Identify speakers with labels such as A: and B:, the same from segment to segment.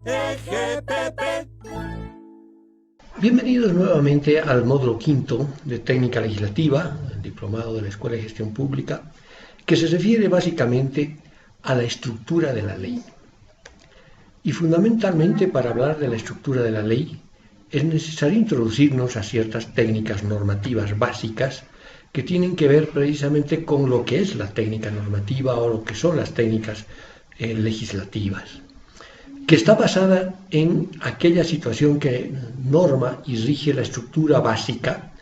A: EGPP.
B: Bienvenidos nuevamente al módulo quinto de Técnica Legislativa, el diplomado de la Escuela de Gestión Pública, que se refiere básicamente a la estructura de la ley. Y fundamentalmente, para hablar de la estructura de la ley, es necesario introducirnos a ciertas técnicas normativas básicas que tienen que ver precisamente con lo que es la técnica normativa o lo que son las técnicas legislativas, que está basada en aquella situación que norma y rige la estructura básica,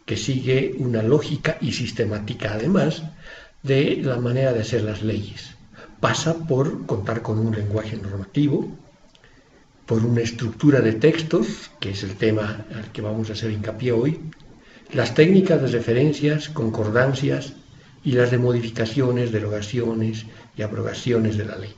B: que sigue una lógica y sistemática además de la manera de hacer las leyes. Pasa por contar con un lenguaje normativo, por una estructura de textos, que es el tema al que vamos a hacer hincapié hoy, las técnicas de referencias, concordancias y las de modificaciones, derogaciones y abrogaciones de la ley.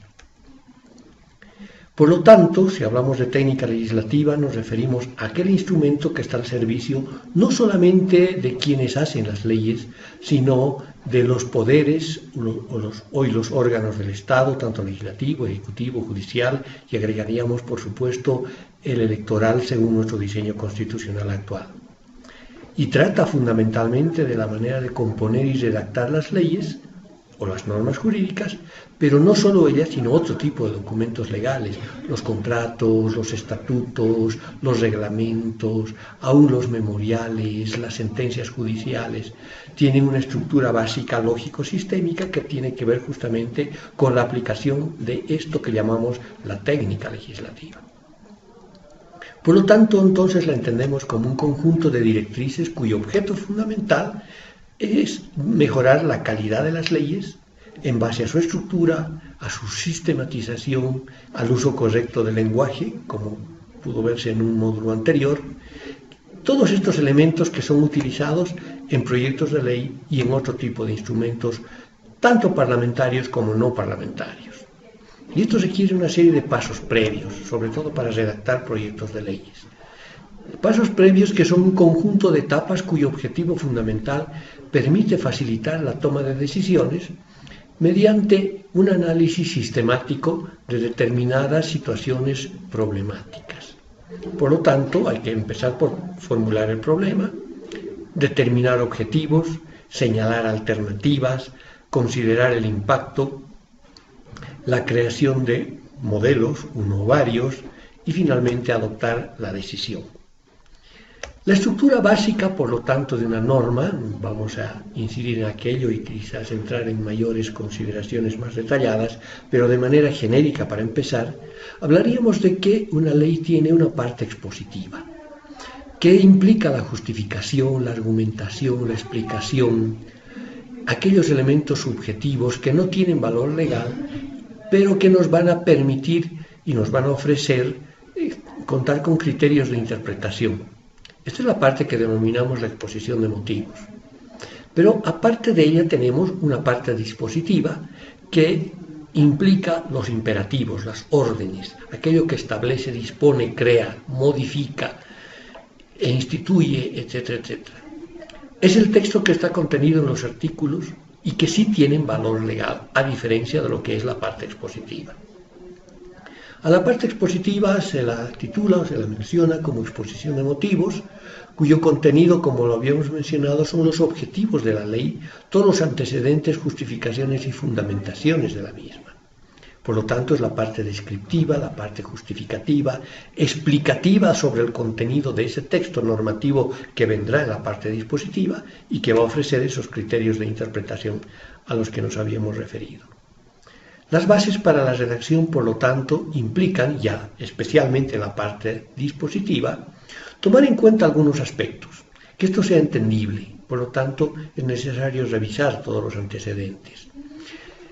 B: Por lo tanto, si hablamos de técnica legislativa, nos referimos a aquel instrumento que está al servicio no solamente de quienes hacen las leyes, sino de los poderes o los órganos del Estado, tanto legislativo, ejecutivo, judicial, y agregaríamos, por supuesto, el electoral según nuestro diseño constitucional actual. Y trata fundamentalmente de la manera de componer y redactar las leyes o las normas jurídicas, pero no solo ellas, sino otro tipo de documentos legales, los contratos, los estatutos, los reglamentos, aún los memoriales, las sentencias judiciales, tienen una estructura básica lógico-sistémica que tiene que ver justamente con la aplicación de esto que llamamos la técnica legislativa. Por lo tanto, entonces la entendemos como un conjunto de directrices cuyo objeto fundamental es mejorar la calidad de las leyes en base a su estructura, a su sistematización, al uso correcto del lenguaje, como pudo verse en un módulo anterior. Todos estos elementos que son utilizados en proyectos de ley y en otro tipo de instrumentos, tanto parlamentarios como no parlamentarios. Y esto requiere una serie de pasos previos, sobre todo para redactar proyectos de leyes. Pasos previos que son un conjunto de etapas cuyo objetivo fundamental permite facilitar la toma de decisiones mediante un análisis sistemático de determinadas situaciones problemáticas. Por lo tanto, hay que empezar por formular el problema, determinar objetivos, señalar alternativas, considerar el impacto, la creación de modelos, uno o varios, y finalmente adoptar la decisión. La estructura básica, por lo tanto, de una norma, vamos a incidir en aquello y quizás entrar en mayores consideraciones más detalladas, pero de manera genérica para empezar, hablaríamos de que una ley tiene una parte expositiva, que implica la justificación, la argumentación, la explicación, aquellos elementos subjetivos que no tienen valor legal, pero que nos van a permitir y nos van a ofrecer contar con criterios de interpretación. Esta es la parte que denominamos la exposición de motivos. Pero aparte de ella tenemos una parte dispositiva que implica los imperativos, las órdenes, aquello que establece, dispone, crea, modifica e instituye, etcétera, etcétera. Es el texto que está contenido en los artículos y que sí tienen valor legal, a diferencia de lo que es la parte expositiva. A la parte expositiva se la titula o se la menciona como exposición de motivos, cuyo contenido, como lo habíamos mencionado, son los objetivos de la ley, todos los antecedentes, justificaciones y fundamentaciones de la misma. Por lo tanto, es la parte descriptiva, la parte justificativa, explicativa sobre el contenido de ese texto normativo que vendrá en la parte dispositiva y que va a ofrecer esos criterios de interpretación a los que nos habíamos referido. Las bases para la redacción, por lo tanto, implican ya, especialmente en la parte dispositiva, tomar en cuenta algunos aspectos, que esto sea entendible, por lo tanto, es necesario revisar todos los antecedentes.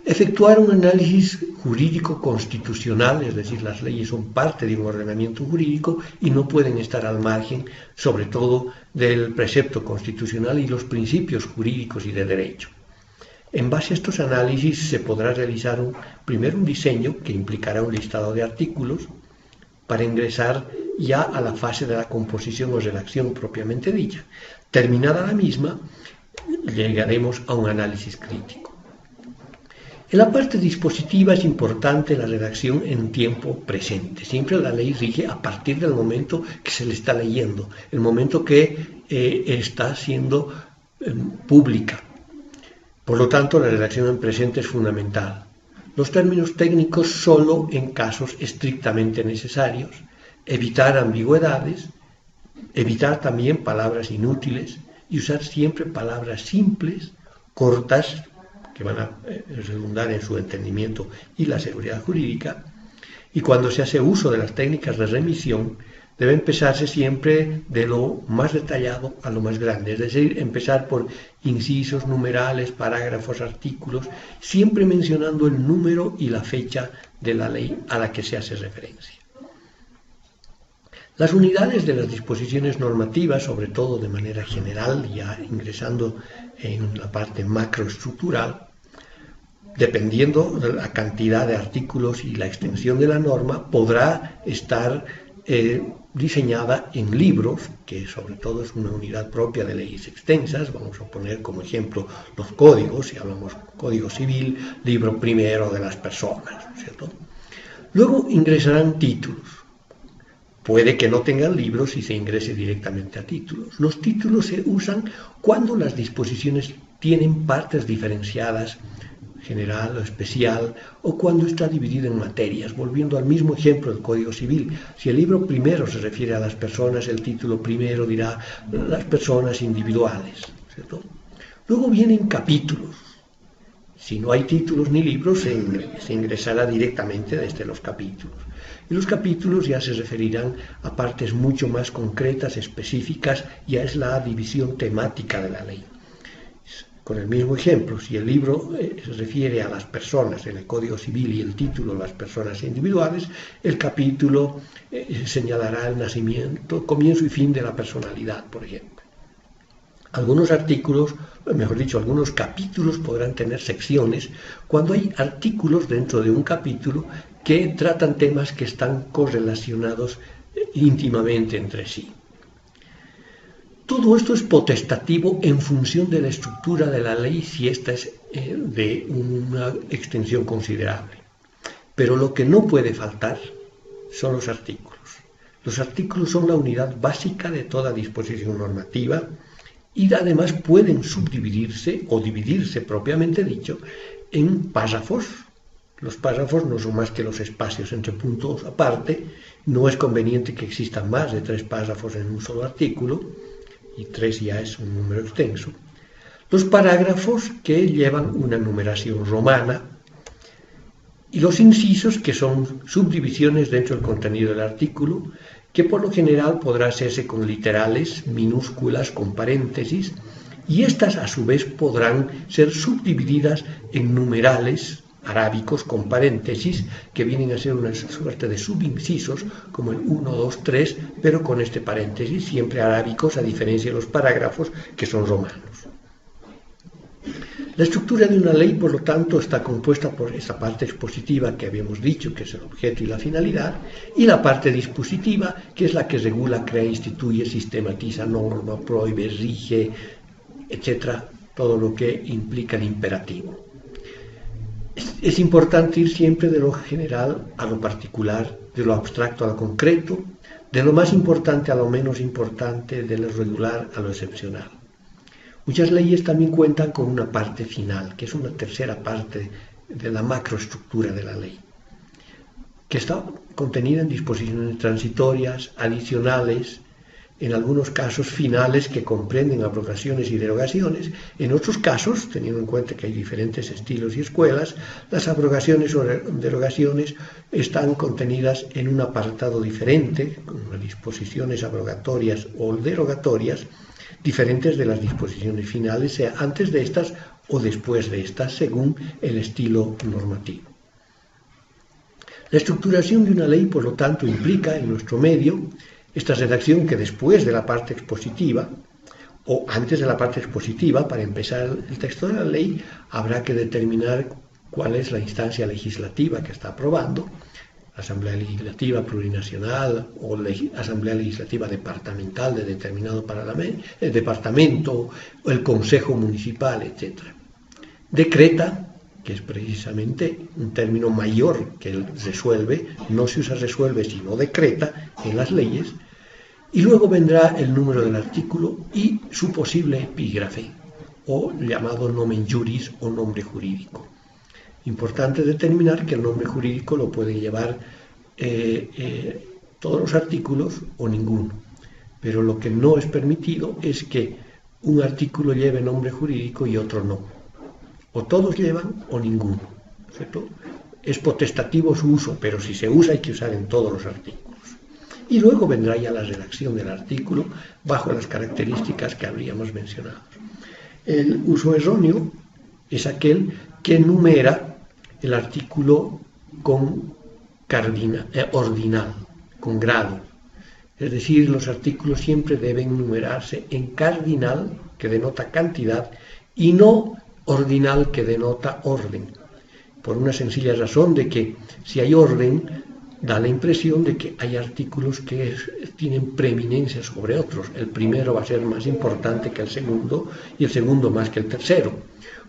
B: Efectuar un análisis jurídico constitucional, es decir, las leyes son parte de un ordenamiento jurídico y no pueden estar al margen, sobre todo, del precepto constitucional y los principios jurídicos y de derecho. En base a estos análisis se podrá realizar primero un diseño que implicará un listado de artículos para ingresar ya a la fase de la composición o redacción propiamente dicha. Terminada la misma, llegaremos a un análisis crítico. En la parte dispositiva es importante la redacción en tiempo presente. Siempre la ley rige a partir del momento que se le está leyendo, el momento que está siendo pública. Por lo tanto, la redacción en presente es fundamental. Los términos técnicos solo en casos estrictamente necesarios. Evitar ambigüedades, evitar también palabras inútiles y usar siempre palabras simples, cortas, que van a redundar en su entendimiento y la seguridad jurídica. Y cuando se hace uso de las técnicas de remisión, debe empezarse siempre de lo más detallado a lo más grande, es decir, empezar por incisos, numerales, parágrafos, artículos, siempre mencionando el número y la fecha de la ley a la que se hace referencia. Las unidades de las disposiciones normativas, sobre todo de manera general, ya ingresando en la parte macroestructural, dependiendo de la cantidad de artículos y la extensión de la norma, podrá estar diseñada en libros, que sobre todo es una unidad propia de leyes extensas. Vamos a poner como ejemplo los códigos, si hablamos Código Civil, libro primero de las personas, ¿cierto? Luego ingresarán títulos. Puede que no tengan libros y se ingrese directamente a títulos. Los títulos se usan cuando las disposiciones tienen partes diferenciadas, general o especial, o cuando está dividido en materias. Volviendo al mismo ejemplo del Código Civil, si el libro primero se refiere a las personas, el título primero dirá las personas individuales, ¿cierto? Luego vienen capítulos. Si no hay títulos ni libros, se ingresará directamente desde los capítulos. Y los capítulos ya se referirán a partes mucho más concretas, específicas, ya es la división temática de la ley. Con el mismo ejemplo, si el libro se refiere a las personas en el Código Civil y el título las personas individuales, el capítulo señalará el nacimiento, comienzo y fin de la personalidad, por ejemplo. Algunos artículos, mejor dicho, algunos capítulos podrán tener secciones cuando hay artículos dentro de un capítulo que tratan temas que están correlacionados íntimamente entre sí. Todo esto es potestativo en función de la estructura de la ley, si ésta es de una extensión considerable. Pero lo que no puede faltar son los artículos. Los artículos son la unidad básica de toda disposición normativa y además pueden subdividirse o dividirse propiamente dicho en párrafos. Los párrafos no son más que los espacios entre puntos aparte. No es conveniente que existan más de 3 párrafos en un solo artículo, y 3 ya es un número extenso. Los parágrafos, que llevan una numeración romana, y los incisos, que son subdivisiones dentro del contenido del artículo, que por lo general podrá hacerse con literales, minúsculas, con paréntesis, y estas a su vez podrán ser subdivididas en numerales arábicos con paréntesis, que vienen a ser una suerte de subincisos, como el 1, 2, 3, pero con este paréntesis, siempre arábicos, a diferencia de los parágrafos, que son romanos. La estructura de una ley, por lo tanto, está compuesta por esa parte expositiva que habíamos dicho, que es el objeto y la finalidad, y la parte dispositiva, que es la que regula, crea, instituye, sistematiza, norma, prohíbe, rige, etc., todo lo que implica el imperativo. Es importante ir siempre de lo general a lo particular, de lo abstracto a lo concreto, de lo más importante a lo menos importante, de lo regular a lo excepcional. Muchas leyes también cuentan con una parte final, que es una tercera parte de la macroestructura de la ley, que está contenida en disposiciones transitorias, adicionales, en algunos casos finales que comprenden abrogaciones y derogaciones. En otros casos, teniendo en cuenta que hay diferentes estilos y escuelas, las abrogaciones o derogaciones están contenidas en un apartado diferente, con las disposiciones abrogatorias o derogatorias, diferentes de las disposiciones finales, sea antes de estas o después de estas, según el estilo normativo. La estructuración de una ley, por lo tanto, implica en nuestro medio esta redacción que después de la parte expositiva, o antes de la parte expositiva, para empezar el texto de la ley, habrá que determinar cuál es la instancia legislativa que está aprobando, Asamblea Legislativa Plurinacional o Asamblea Legislativa Departamental de determinado departamento, o el Consejo Municipal, etc. Decreta que es precisamente un término mayor que el resuelve. No se usa resuelve sino decreta en las leyes. Y luego vendrá el número del artículo y su posible epígrafe, o llamado nomen juris o nombre jurídico. Importante determinar que el nombre jurídico lo pueden llevar todos los artículos o ninguno, pero lo que no es permitido es que un artículo lleve nombre jurídico y otro no. O todos llevan o ninguno, ¿cierto? Es potestativo su uso, pero si se usa hay que usar en todos los artículos. Y luego vendrá ya la redacción del artículo bajo las características que habríamos mencionado. El uso erróneo es aquel que numera el artículo con ordinal, con grado. Es decir, los artículos siempre deben numerarse en cardinal, que denota cantidad, y no ordinal, que denota orden. Por una sencilla razón de que si hay orden, da la impresión de que hay artículos que tienen preeminencia sobre otros. El primero va a ser más importante que el segundo y el segundo más que el tercero.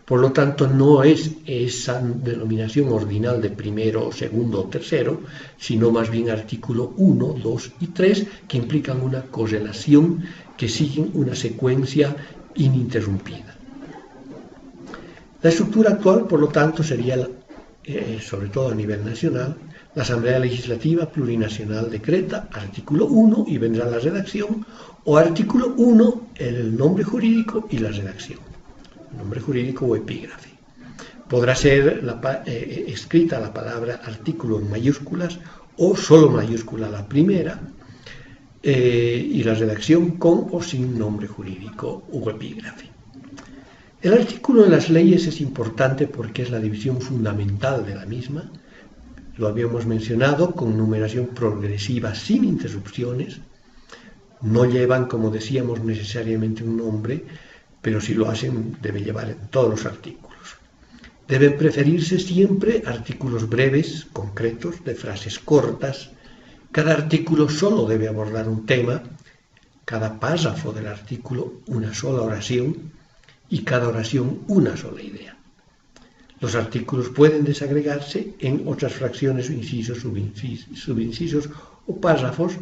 B: Por lo tanto, no es esa denominación ordinal de primero, segundo o tercero, sino más bien artículo 1, 2 y 3, que implican una correlación, que siguen una secuencia ininterrumpida. La estructura actual, por lo tanto, sería, sobre todo a nivel nacional, la Asamblea Legislativa Plurinacional decreta artículo 1 y vendrá la redacción, o artículo 1 el nombre jurídico y la redacción, nombre jurídico o epígrafe. Podrá ser escrita la palabra artículo en mayúsculas o solo mayúscula la primera, y la redacción con o sin nombre jurídico o epígrafe. El artículo de las leyes es importante porque es la división fundamental de la misma. Lo habíamos mencionado, con numeración progresiva sin interrupciones. No llevan, como decíamos, necesariamente un nombre, pero si lo hacen debe llevar en todos los artículos. Deben preferirse siempre artículos breves, concretos, de frases cortas. Cada artículo solo debe abordar un tema, cada párrafo del artículo una sola oración y cada oración una sola idea. Los artículos pueden desagregarse en otras fracciones o incisos, subincisos o párrafos.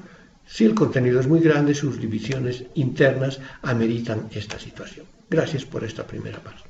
B: Si el contenido es muy grande, sus divisiones internas ameritan esta situación. Gracias por esta primera parte.